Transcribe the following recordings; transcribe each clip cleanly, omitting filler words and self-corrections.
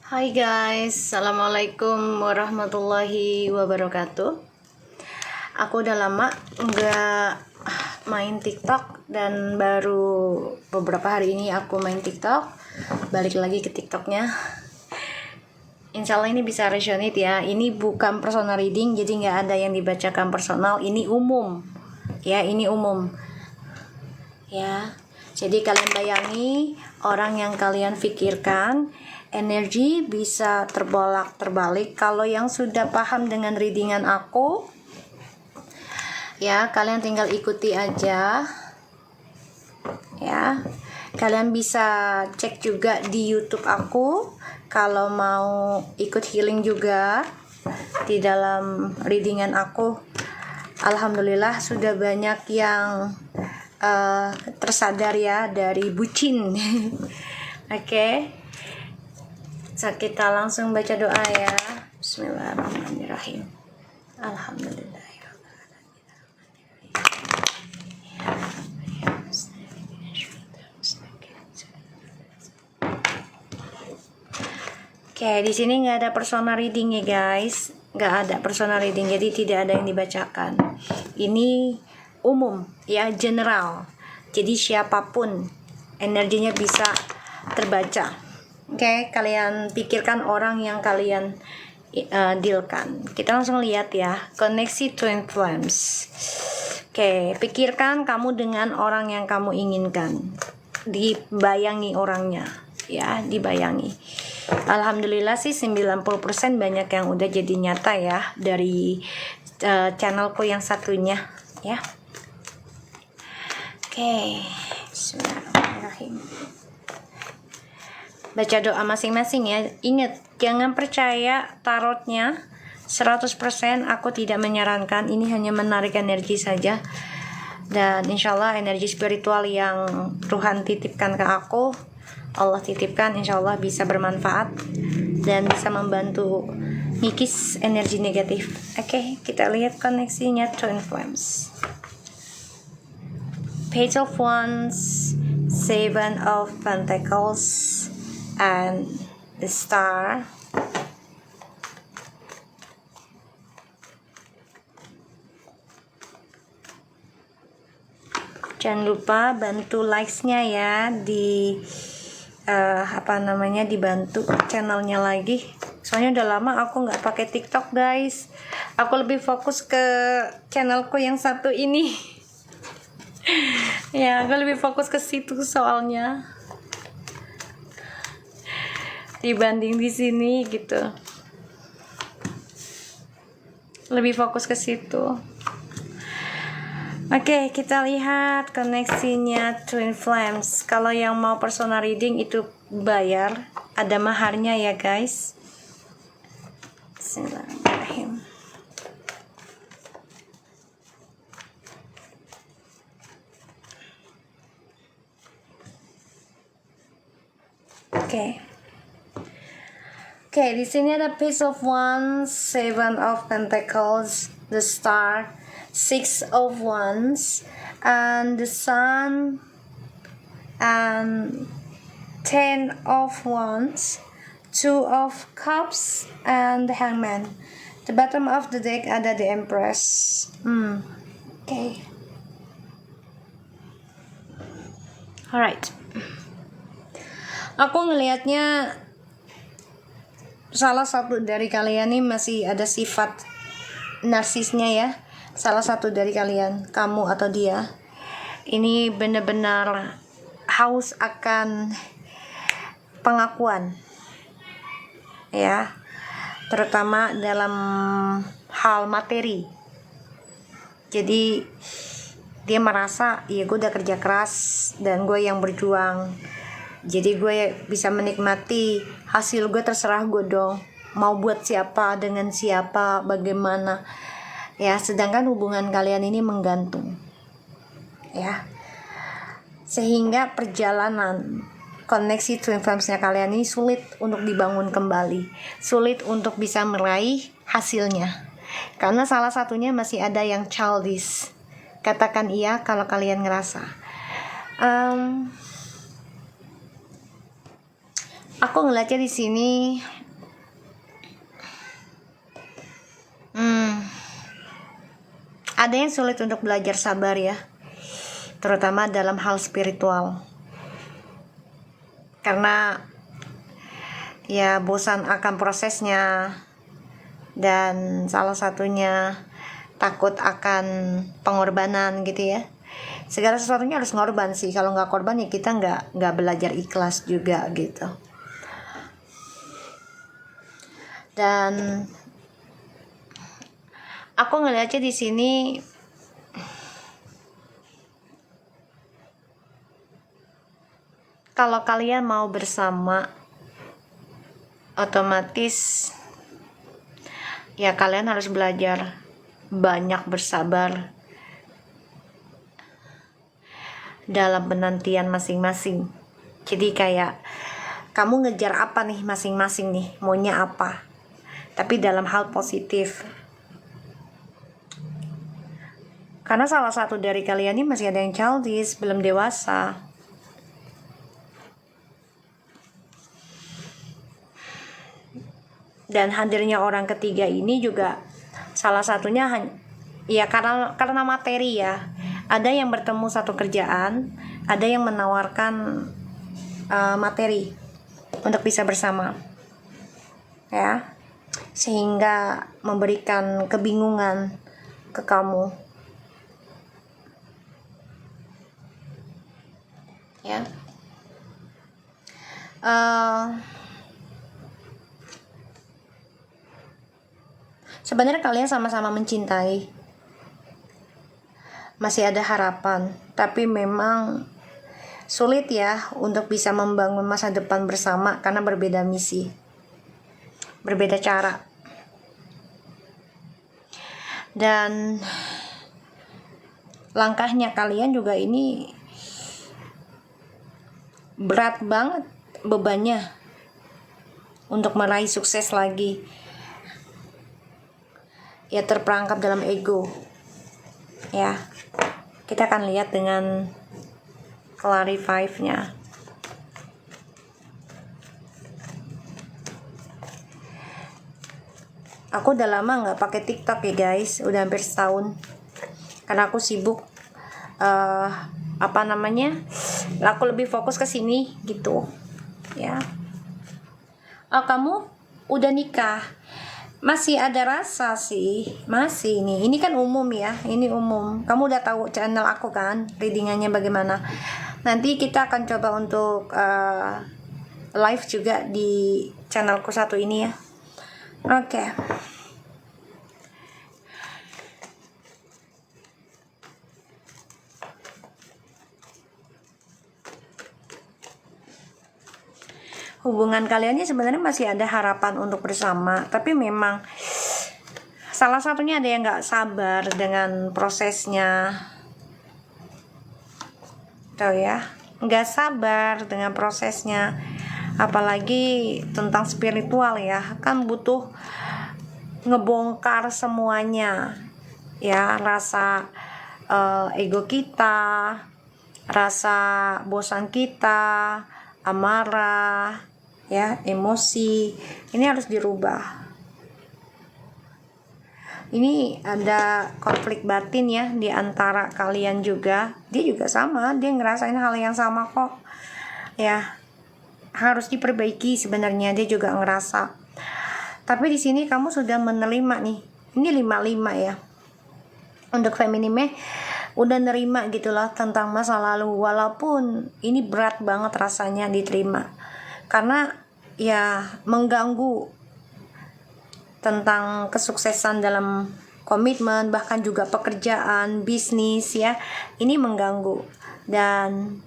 Hai guys, assalamualaikum warahmatullahi wabarakatuh. Aku udah lama nggak main TikTok dan baru beberapa hari ini aku main TikTok. Balik lagi ke TikToknya. Insya Allah ini bisa resonate ya. Ini bukan personal reading, jadi nggak ada yang dibacakan personal. Ini umum, ya. Ini umum, ya. Jadi kalian bayangi orang yang kalian pikirkan. Energi bisa terbolak-terbalik. Kalau yang sudah paham dengan readingan aku, ya kalian tinggal ikuti aja. Ya, kalian bisa cek juga di YouTube aku. Kalau mau ikut healing juga di dalam readingan aku, alhamdulillah sudah banyak yang tersadar ya dari bucin. Oke. So, kita langsung baca doa ya. Bismillahirrahmanirrahim. Alhamdulillah. Oke, di sini nggak ada personal reading ya guys. Nggak ada personal reading, jadi tidak ada yang dibacakan. Ini umum ya, general. Jadi siapapun energinya bisa terbaca. Oke, kalian pikirkan orang yang kalian dealkan. Kita langsung lihat ya, koneksi twin flames. Oke, pikirkan kamu dengan orang yang kamu inginkan. Dibayangi orangnya, ya, dibayangi. Alhamdulillah sih 90% banyak yang udah jadi nyata ya dari channelku yang satunya, ya. Oke, bismillahirrahmanirrahim. Baca doa masing-masing ya. Ingat, jangan percaya tarotnya 100%. Aku tidak menyarankan, ini hanya menarik energi saja. Dan insyaallah energi spiritual yang Tuhan titipkan ke aku, Allah titipkan, insyaallah bisa bermanfaat dan bisa membantu ngikis energi negatif. Oke, kita lihat koneksinya twin flames. Page of Wands, Seven of Pentacles, and the Star. Jangan lupa bantu likes-nya ya, di dibantu channelnya lagi. Soalnya udah lama aku nggak pakai TikTok guys. Aku lebih fokus ke channelku yang satu ini. Ya, aku lebih fokus ke situ soalnya dibanding di sini gitu. Lebih fokus ke situ. Oke, kita lihat koneksinya twin flames. Kalau yang mau personal reading itu bayar, ada maharnya ya guys. Bismillahirrahmanirrahim. Oke. Oke, di sini ada Page of Wands, Seven of Pentacles, the Star, Six of Wands, and the Sun, and Ten of Wands, Two of Cups, and the Hangman. The bottom of the deck ada the Empress. Okay. Alright. Aku ngelihatnya salah satu dari kalian nih masih ada sifat narsisnya ya. Salah satu dari kalian, kamu atau dia, ini benar-benar haus akan pengakuan ya, terutama dalam hal materi. Jadi dia merasa ya gue udah kerja keras dan gue yang berjuang, jadi gue bisa menikmati hasil gue, terserah gue dong mau buat siapa, dengan siapa, bagaimana ya. Sedangkan hubungan kalian ini menggantung ya, sehingga perjalanan koneksi twin flames-nya kalian ini sulit untuk dibangun kembali, sulit untuk bisa meraih hasilnya, karena salah satunya masih ada yang childish. Katakan iya kalau kalian ngerasa. Aku ngeliatnya di sini Ada yang sulit untuk belajar sabar ya, terutama dalam hal spiritual, karena ya bosan akan prosesnya, dan salah satunya takut akan pengorbanan gitu ya. Segala sesuatunya harus ngorban sih, kalau nggak korban ya kita nggak belajar ikhlas juga gitu. Dan aku ngeliatnya di sini kalau kalian mau bersama, otomatis ya kalian harus belajar banyak bersabar dalam penantian masing-masing. Jadi kayak kamu ngejar apa nih masing-masing nih, maunya apa, tapi dalam hal positif. Karena salah satu dari kalian ini masih ada yang childish, belum dewasa. Dan hadirnya orang ketiga ini juga salah satunya ya karena materi ya. Ada yang bertemu satu kerjaan, ada yang menawarkan materi untuk bisa bersama, ya, sehingga memberikan kebingungan ke kamu, ya. Sebenarnya kalian sama-sama mencintai, masih ada harapan, tapi memang sulit ya untuk bisa membangun masa depan bersama karena berbeda misi, berbeda cara. Dan langkahnya kalian juga ini berat banget bebannya untuk meraih sukses lagi. Ya terperangkap dalam ego. Ya, kita akan lihat dengan clarify-nya. Aku udah lama nggak pakai TikTok ya guys, udah hampir setahun. Karena aku sibuk, aku lebih fokus ke sini gitu, ya. Oh, kamu udah nikah? Masih ada rasa sih, masih ini kan umum ya, ini umum. Kamu udah tahu channel aku kan, readingannya bagaimana. Nanti kita akan coba untuk live juga di channelku satu ini ya. Oke. Hubungan kalian ini sebenarnya masih ada harapan untuk bersama, tapi memang salah satunya ada yang nggak sabar dengan prosesnya, tahu ya, nggak sabar dengan prosesnya, apalagi tentang spiritual ya, kan butuh ngebongkar semuanya ya, rasa ego kita, rasa bosan kita, amarah ya, emosi, ini harus dirubah. Ini ada konflik batin ya di antara kalian juga. Dia juga sama, dia ngerasain hal yang sama kok. Ya, harus diperbaiki sebenarnya, dia juga ngerasa. Tapi di sini kamu sudah menerima nih. Ini 55 ya. Untuk feminine udah nerima gitulah tentang masa lalu, walaupun ini berat banget rasanya diterima. Karena ya mengganggu tentang kesuksesan dalam komitmen, bahkan juga pekerjaan, bisnis ya. Ini mengganggu. Dan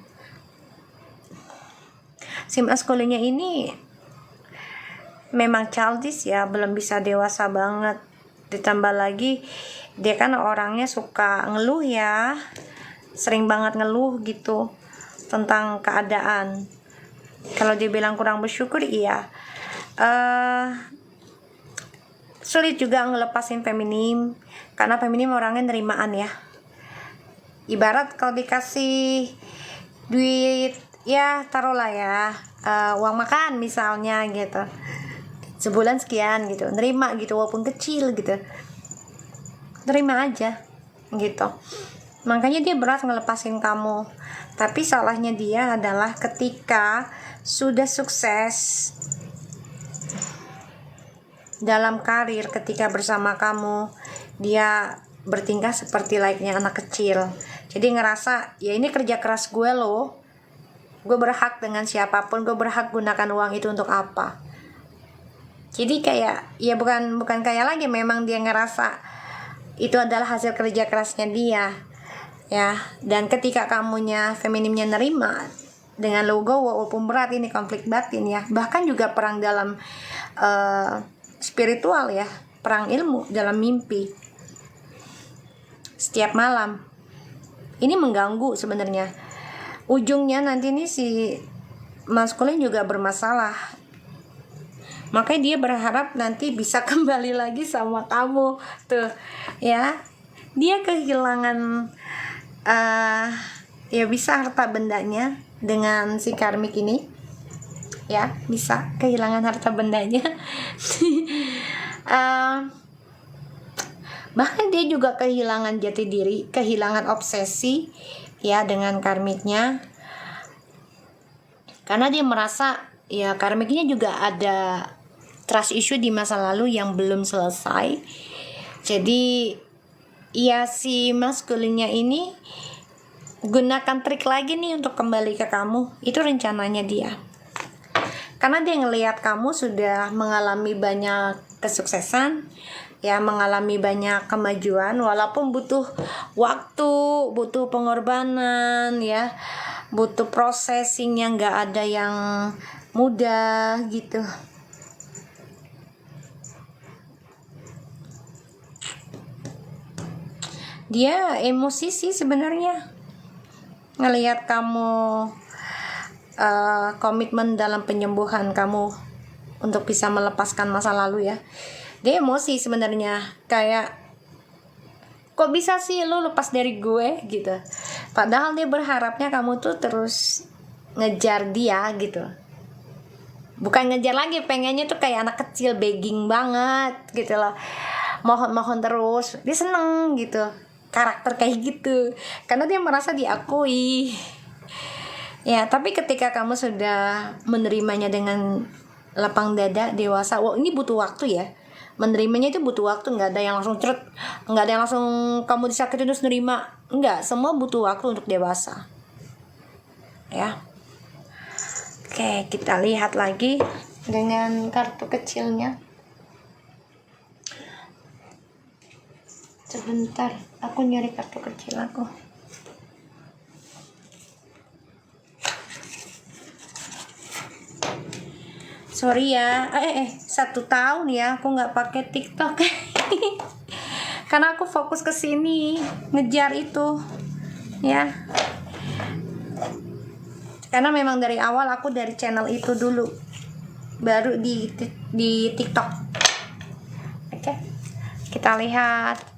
si maskulinnya ini memang childish ya, belum bisa dewasa banget. Ditambah lagi dia kan orangnya suka ngeluh ya, sering banget ngeluh gitu tentang keadaan. Kalau dia bilang kurang bersyukur, iya. Sulit juga ngelepasin feminim, karena feminim orangnya nerimaan ya. Ibarat kalau dikasih duit, ya taruhlah ya, uang makan misalnya gitu, sebulan sekian gitu, nerima gitu walaupun kecil gitu. terima aja gitu. Makanya dia berat ngelepasin kamu. Tapi salahnya dia adalah ketika sudah sukses dalam karir, ketika bersama kamu, dia bertingkah seperti layaknya anak kecil. Jadi ngerasa, ya ini kerja keras gue loh, gue berhak dengan siapapun, gue berhak gunakan uang itu untuk apa. Jadi kayak, ya bukan kayak lagi, memang dia ngerasa itu adalah hasil kerja kerasnya dia, ya. Dan ketika kamunya, feminimnya nerima dengan logo, walaupun berat, ini konflik batin ya, bahkan juga perang dalam spiritual ya, perang ilmu dalam mimpi setiap malam. Ini mengganggu sebenarnya. Ujungnya nanti nih si maskulin juga bermasalah. Makanya dia berharap nanti bisa kembali lagi sama kamu tuh, ya. Dia kehilangan ya bisa harta bendanya dengan si karmik ini, ya, bisa kehilangan harta bendanya. Bahkan dia juga kehilangan jati diri, kehilangan obsesi ya dengan karmiknya, karena dia merasa ya karmiknya juga ada trust issue di masa lalu yang belum selesai. Jadi ya si maskulinnya ini gunakan trik lagi nih untuk kembali ke kamu. Itu rencananya dia, karena dia ngelihat kamu sudah mengalami banyak kesuksesan, ya, mengalami banyak kemajuan, walaupun butuh waktu, butuh pengorbanan, ya, butuh processing yang gak ada yang mudah gitu. Dia emosi sih sebenarnya ngelihat kamu komitmen dalam penyembuhan kamu untuk bisa melepaskan masa lalu ya. Dia emosi sebenarnya, kayak kok bisa sih lu lepas dari gue gitu. Padahal dia berharapnya kamu tuh terus ngejar dia gitu. Bukan ngejar lagi, pengennya tuh kayak anak kecil, begging banget gitu loh, mohon terus. Dia seneng gitu karakter kayak gitu, karena dia merasa diakui. Ya, tapi ketika kamu sudah menerimanya dengan lapang dada, dewasa, wah ini butuh waktu ya. Menerimanya itu butuh waktu, nggak ada yang langsung ceret, nggak ada yang langsung kamu disakitin terus nerima, nggak. Semua butuh waktu untuk dewasa, ya. Oke, kita lihat lagi dengan kartu kecilnya. Sebentar, aku nyari kartu kecil aku. Sorry ya, 1 tahun ya aku nggak pakai TikTok. Karena aku fokus ke sini, ngejar itu, ya. Karena memang dari awal aku dari channel itu dulu, baru di TikTok. Oke, kita lihat.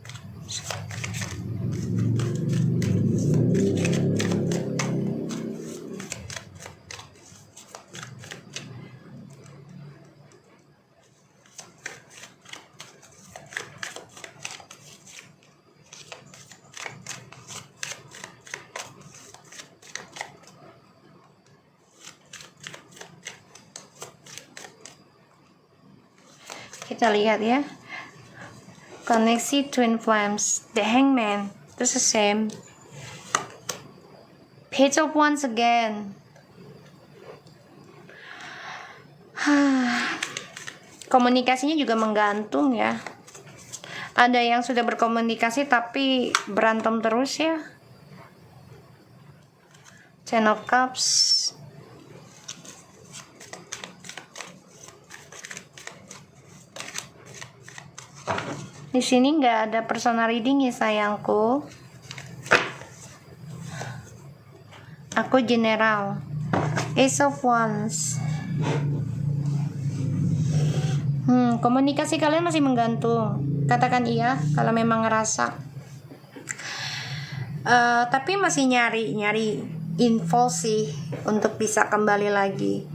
Kita lihat ya. Koneksi Twin Flames, The Hangman, itu the same. Page of Wands again. Komunikasinya juga menggantung ya. Ada yang sudah berkomunikasi tapi berantem terus ya. Ten of Cups. Di sini nggak ada personal reading ya sayangku. Aku general. Ace of Wands. Komunikasi kalian masih menggantung. Katakan iya kalau memang ngerasa. Tapi masih nyari info sih untuk bisa kembali lagi.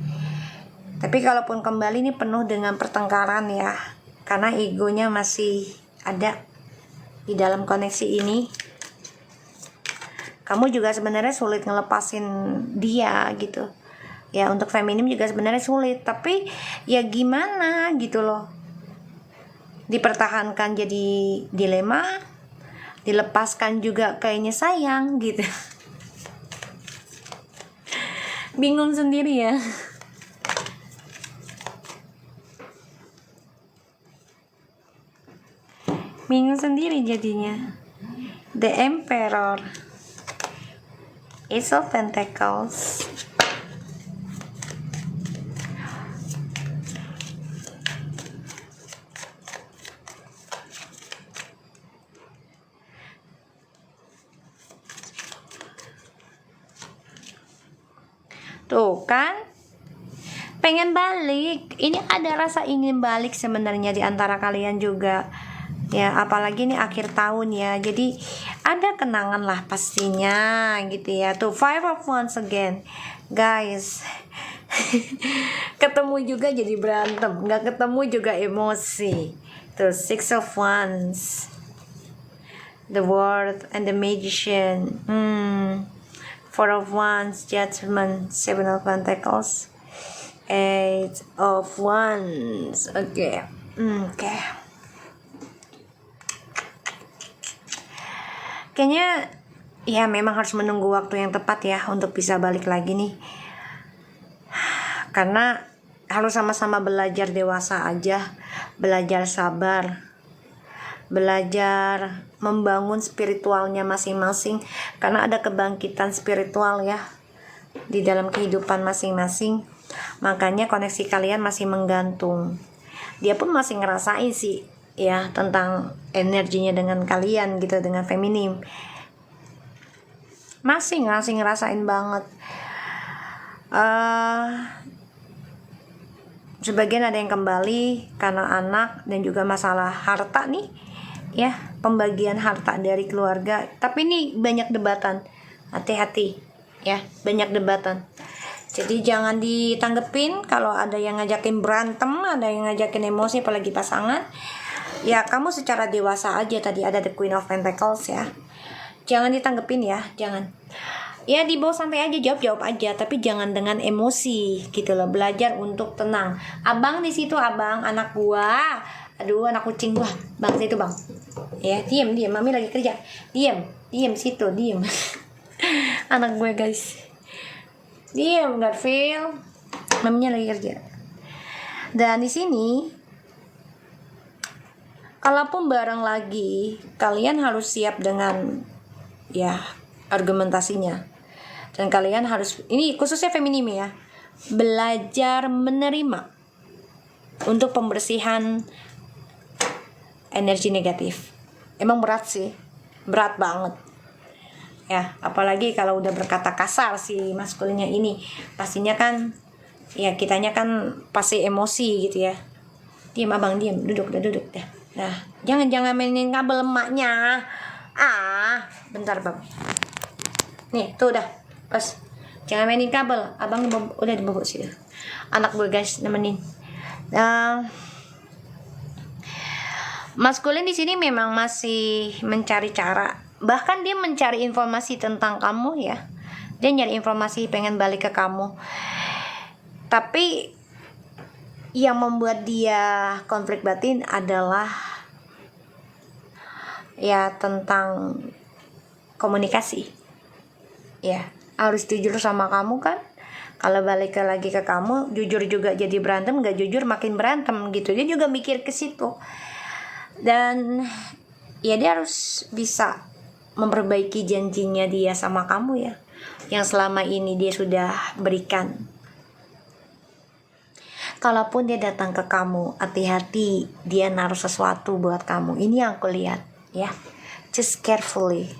Tapi kalaupun kembali ini penuh dengan pertengkaran ya, karena egonya masih ada di dalam koneksi ini. Kamu juga sebenarnya sulit ngelepasin dia gitu ya. Untuk feminim juga sebenarnya sulit, tapi ya gimana gitu loh, dipertahankan jadi dilema, dilepaskan juga kayaknya sayang gitu. Bingung sendiri ya. Bingung sendiri jadinya. The Emperor, Ace of Pentacles, tuh kan, pengen balik. Ini ada rasa ingin balik sebenarnya di antara kalian juga ya, apalagi ini akhir tahun ya, jadi ada kenangan lah pastinya gitu ya. Tuh Five of Wands again guys. Ketemu juga jadi berantem, nggak ketemu juga emosi. Tuh Six of Wands, the World and the Magician, Four of Wands, Judgment, Seven of Pentacles, Eight of Wands. Oke. Kayaknya ya memang harus menunggu waktu yang tepat ya untuk bisa balik lagi nih. Karena harus sama-sama belajar dewasa aja, belajar sabar, belajar membangun spiritualnya masing-masing. Karena ada kebangkitan spiritual ya di dalam kehidupan masing-masing. Makanya koneksi kalian masih menggantung. Dia pun masih ngerasain sih ya tentang energinya dengan kalian gitu, dengan feminim. Masih ngerasain banget. Sebagian ada yang kembali karena anak dan juga masalah harta nih ya, pembagian harta dari keluarga. Tapi ini banyak debatan, hati-hati ya, banyak debatan. Jadi jangan ditanggepin kalau ada yang ngajakin berantem, ada yang ngajakin emosi, apalagi pasangan. Ya kamu secara dewasa aja, tadi ada the Queen of Pentacles ya. Jangan ditanggepin ya, jangan. Ya dibawa santai aja, jawab aja, tapi jangan dengan emosi gitu loh. Belajar untuk tenang. Abang di situ, abang, anak gua. Aduh, anak kucing gua. Bang situ, bang. Ya, diam, mami lagi kerja. Diam situ, diam. Anak gue, guys. Diam, Garfield. Maminya lagi kerja. Dan di sini kalaupun bareng lagi, kalian harus siap dengan ya argumentasinya. Dan kalian harus, ini khususnya feminim ya, belajar menerima untuk pembersihan energi negatif. Emang berat sih, berat banget ya, apalagi kalau udah berkata kasar si maskulinnya ini, pastinya kan ya kitanya kan pasti emosi gitu ya. Diam abang, diam, duduk dah. Nah, jangan mainin kabel emaknya. Bentar bang. Nih, tuh udah. Pas. Jangan mainin kabel. Abang udah dibobok sih. Anak gue guys nemenin. Maskulin di sini memang masih mencari cara. Bahkan dia mencari informasi tentang kamu ya. Dia nyari informasi, pengen balik ke kamu. Tapi yang membuat dia konflik batin adalah ya tentang komunikasi. Ya, harus jujur sama kamu kan. Kalau balik lagi ke kamu, jujur juga jadi berantem, gak jujur makin berantem gitu. Dia juga mikir ke situ. Dan ya dia harus bisa memperbaiki janjinya dia sama kamu ya, yang selama ini dia sudah berikan. Kalaupun dia datang ke kamu, hati-hati, dia naruh sesuatu buat kamu. Ini yang aku lihat ya. Just carefully.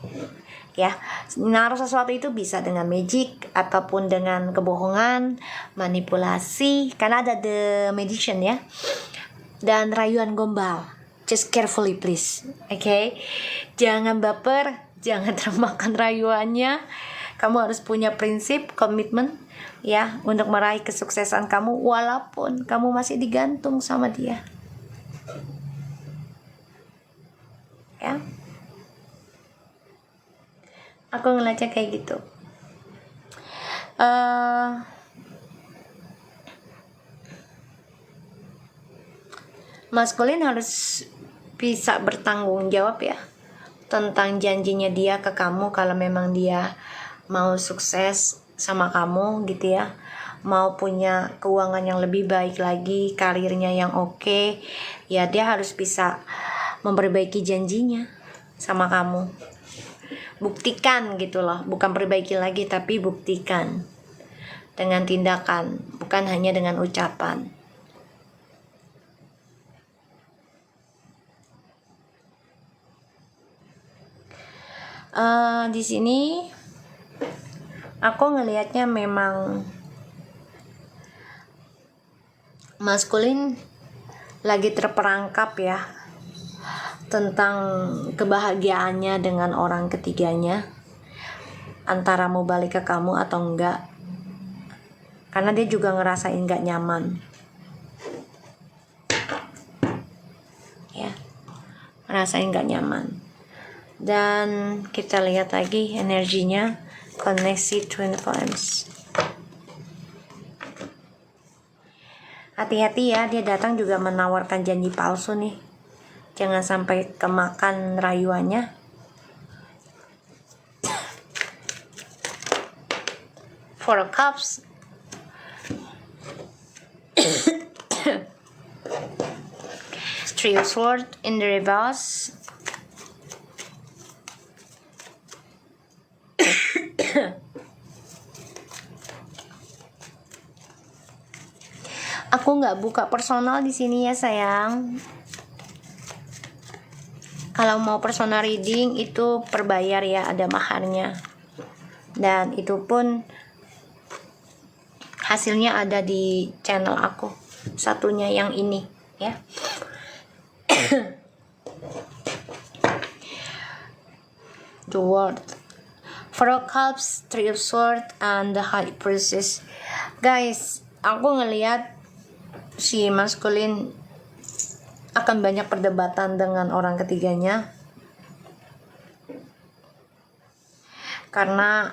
Ya, naruh sesuatu itu bisa dengan magic ataupun dengan kebohongan, manipulasi, karena ada the magician ya. Dan rayuan gombal. Just carefully please. Okay? Jangan baper, jangan termakan rayuannya. Kamu harus punya prinsip, komitmen ya untuk meraih kesuksesan kamu walaupun kamu masih digantung sama dia. Ya. Aku ngeliatnya kayak gitu. Eh, maskulin harus bisa bertanggung jawab ya tentang janjinya dia ke kamu. Kalau memang dia mau sukses sama kamu gitu ya, mau punya keuangan yang lebih baik lagi, karirnya yang oke, ya dia harus bisa memperbaiki janjinya sama kamu. Buktikan gitu loh, bukan perbaiki lagi tapi buktikan dengan tindakan, bukan hanya dengan ucapan. Di sini aku ngelihatnya memang maskulin lagi terperangkap ya tentang kebahagiaannya dengan orang ketiganya, antara mau balik ke kamu atau enggak, karena dia juga ngerasain gak nyaman ya, ngerasain gak nyaman. Dan kita lihat lagi energinya, koneksi twin flames. Hati-hati ya, dia datang juga menawarkan janji palsu nih, jangan sampai kemakan rayuannya. Four of Cups. Three of Swords in the reverse. Aku nggak buka personal di sini ya sayang. Kalau mau personal reading itu perbayar ya, ada maharnya. Dan itu pun hasilnya ada di channel aku, satunya yang ini ya. The World, Four of Cups, Three of Swords, and the High Priestess. Guys, aku ngelihat si maskulin akan banyak perdebatan dengan orang ketiganya, karena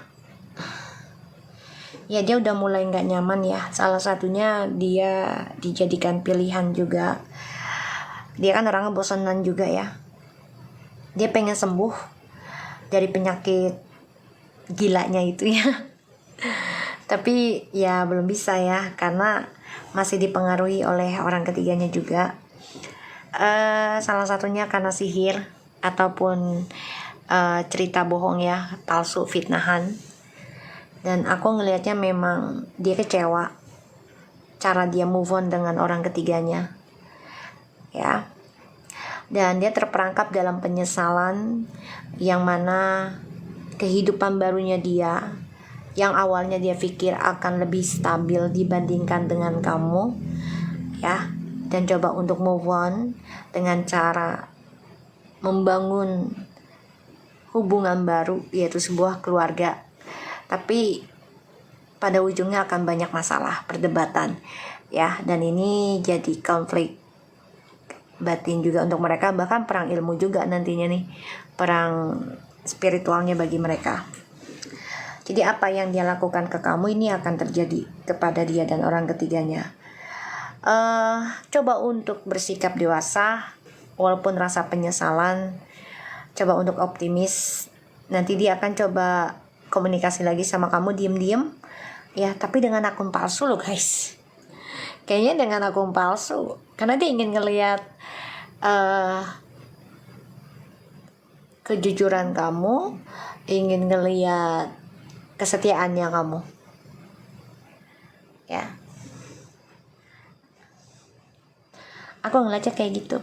ya dia udah mulai nggak nyaman ya. Salah satunya dia dijadikan pilihan juga. Dia kan orangnya bosanan juga ya. Dia pengen sembuh dari penyakit gilanya itu ya. Tapi ya belum bisa ya, karena masih dipengaruhi oleh orang ketiganya juga. Salah satunya karena sihir ataupun cerita bohong ya, palsu, fitnahan. Dan aku ngelihatnya memang dia kecewa cara dia move on dengan orang ketiganya ya. Dan dia terperangkap dalam penyesalan, yang mana kehidupan barunya dia, yang awalnya dia pikir akan lebih stabil dibandingkan dengan kamu ya, dan coba untuk move on dengan cara membangun hubungan baru, yaitu sebuah keluarga. Tapi pada ujungnya akan banyak masalah, perdebatan ya, dan ini jadi konflik batin juga untuk mereka, bahkan perang ilmu juga nantinya nih, perang spiritualnya bagi mereka. Jadi apa yang dia lakukan ke kamu ini akan terjadi kepada dia dan orang ketiganya. Coba untuk bersikap dewasa walaupun rasa penyesalan, coba untuk optimis. Nanti dia akan coba komunikasi lagi sama kamu diem-diem ya, tapi dengan akun palsu loh guys. Kayaknya dengan akun palsu, karena dia ingin ngelihat kejujuran kamu, ingin ngelihat kesetiaannya kamu ya. Aku ngeliatnya kayak gitu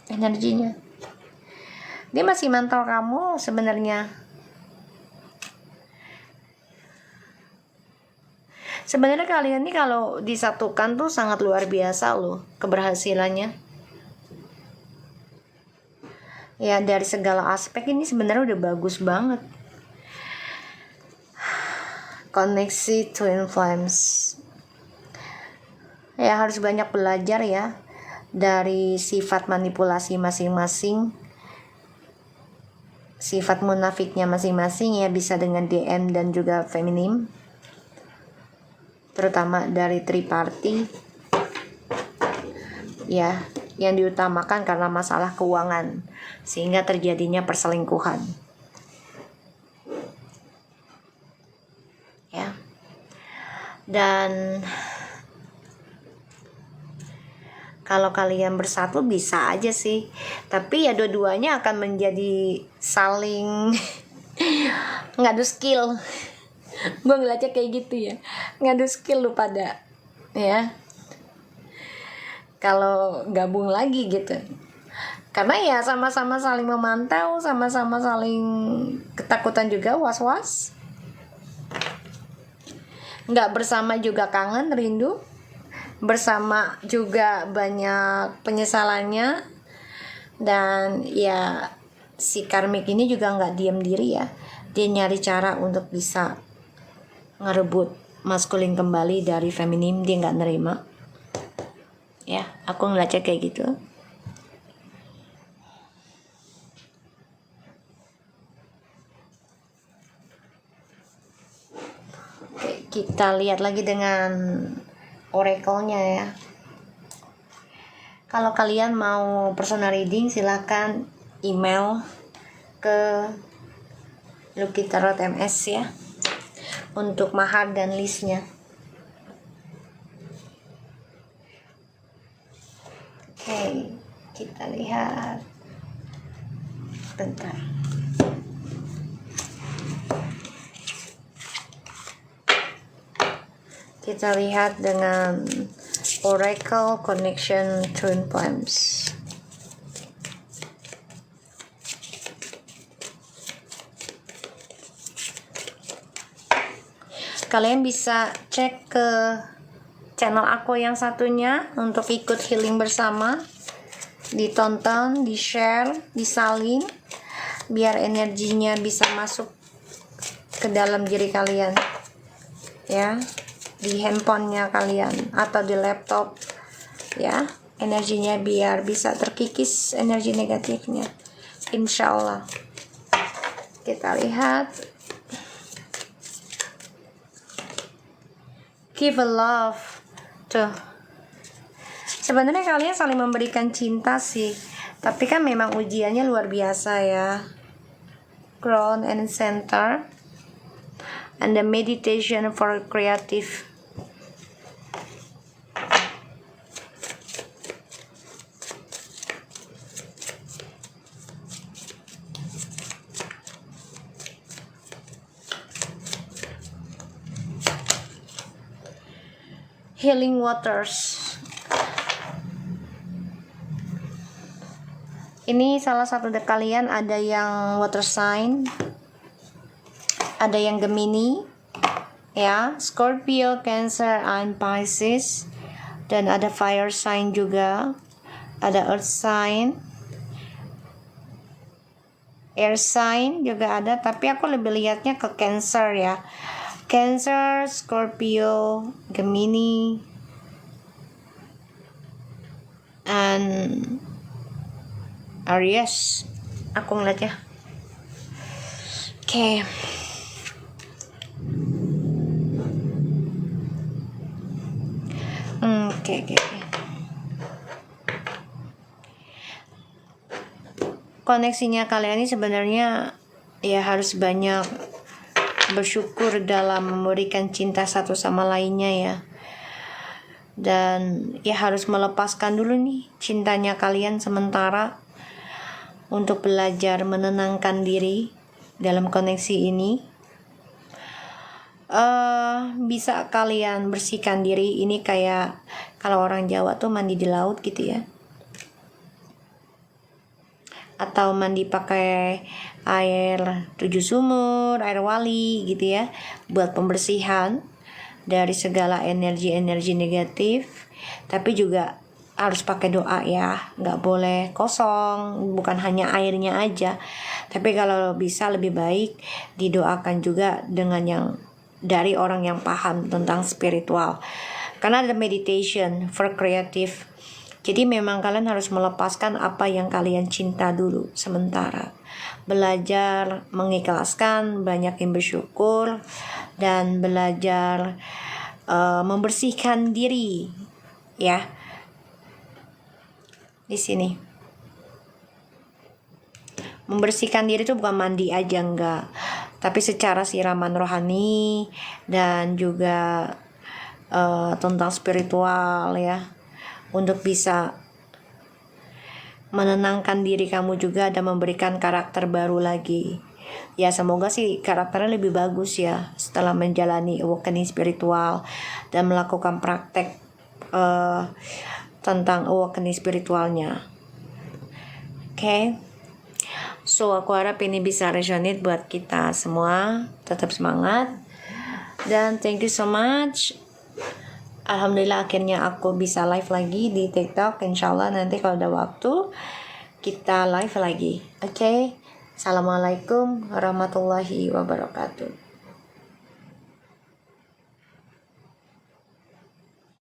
energinya. Dia masih mantau kamu sebenarnya. Sebenarnya kalian nih kalau disatukan tuh sangat luar biasa loh keberhasilannya. Ya dari segala aspek ini sebenarnya udah bagus banget. Koneksi twin flames. Ya harus banyak belajar ya dari sifat manipulasi masing-masing. sifat munafiknya masing-masing ya, bisa dengan DM dan juga feminim, terutama dari triparty ya, yang diutamakan karena masalah keuangan sehingga terjadinya perselingkuhan ya. Dan kalau kalian bersatu bisa aja sih, tapi ya dua-duanya akan menjadi saling ngadu skill. Gue ngeliatnya kayak gitu ya, ngadu skill lu pada ya kalau gabung lagi gitu, karena ya sama-sama saling memantau, sama-sama saling ketakutan juga, was-was, nggak bersama juga kangen rindu, bersama juga banyak penyesalannya. Dan ya si karmik ini juga nggak diam diri ya, dia nyari cara untuk bisa ngerebut maskulin kembali dari feminim, dia nggak nerima ya. Aku ngeliatnya kayak gitu. Oke, kita lihat lagi dengan oracle-nya ya. Kalau kalian mau personal reading, silahkan email ke Lucky Tarot MS ya, untuk mahar dan listnya. Oke, kita lihat. Bentar. Kita lihat dengan Oracle Connection Twin Flames. Kalian bisa cek ke channel aku yang satunya untuk ikut healing bersama. Ditonton, di-share, disalin, biar energinya bisa masuk ke dalam diri kalian ya, di handphonenya kalian atau di laptop ya, energinya biar bisa terkikis energi negatifnya, insya Allah. Kita lihat, give a love tuh. Sebenarnya kalian saling memberikan cinta sih, tapi kan memang ujiannya luar biasa ya. Crown and center and the meditation for creative. Healing waters. Ini salah satu dari kalian ada yang water sign, ada yang Gemini ya, Scorpio, Cancer, and Pisces, dan ada fire sign juga, ada earth sign, air sign juga ada, tapi aku lebih lihatnya ke Cancer ya. Cancer, Scorpio, Gemini, and Aries. Aku ngeliatnya. Oke. Oke. Koneksinya kalian ini sebenarnya ya harus banyak bersyukur dalam memberikan cinta satu sama lainnya ya. Dan ya harus melepaskan dulu nih cintanya kalian sementara untuk belajar menenangkan diri dalam koneksi ini. Bisa kalian bersihkan diri, ini kayak kalau orang Jawa tuh mandi di laut gitu ya, atau mandi pakai air 7 sumur, air wali gitu ya, buat pembersihan dari segala energi-energi negatif. Tapi juga harus pakai doa ya, nggak boleh kosong, bukan hanya airnya aja, tapi kalau bisa lebih baik didoakan juga dengan yang dari orang yang paham tentang spiritual, karena ada meditation for creative. Jadi memang kalian harus melepaskan apa yang kalian cinta dulu sementara, belajar mengikhlaskan, banyak yang bersyukur, dan belajar membersihkan diri ya. Di sini membersihkan diri itu bukan mandi aja, enggak, tapi secara siraman rohani dan juga tentang spiritual ya, untuk bisa menenangkan diri kamu juga dan memberikan karakter baru lagi. Ya semoga sih karakternya lebih bagus ya setelah menjalani awakening spiritual dan melakukan praktek tentang awakening spiritualnya. Oke. So aku harap ini bisa resonate buat kita semua. Tetap semangat dan thank you so much. Alhamdulillah akhirnya aku bisa live lagi di TikTok. Insyaallah nanti kalau ada waktu kita live lagi. Oke. Assalamualaikum warahmatullahi wabarakatuh.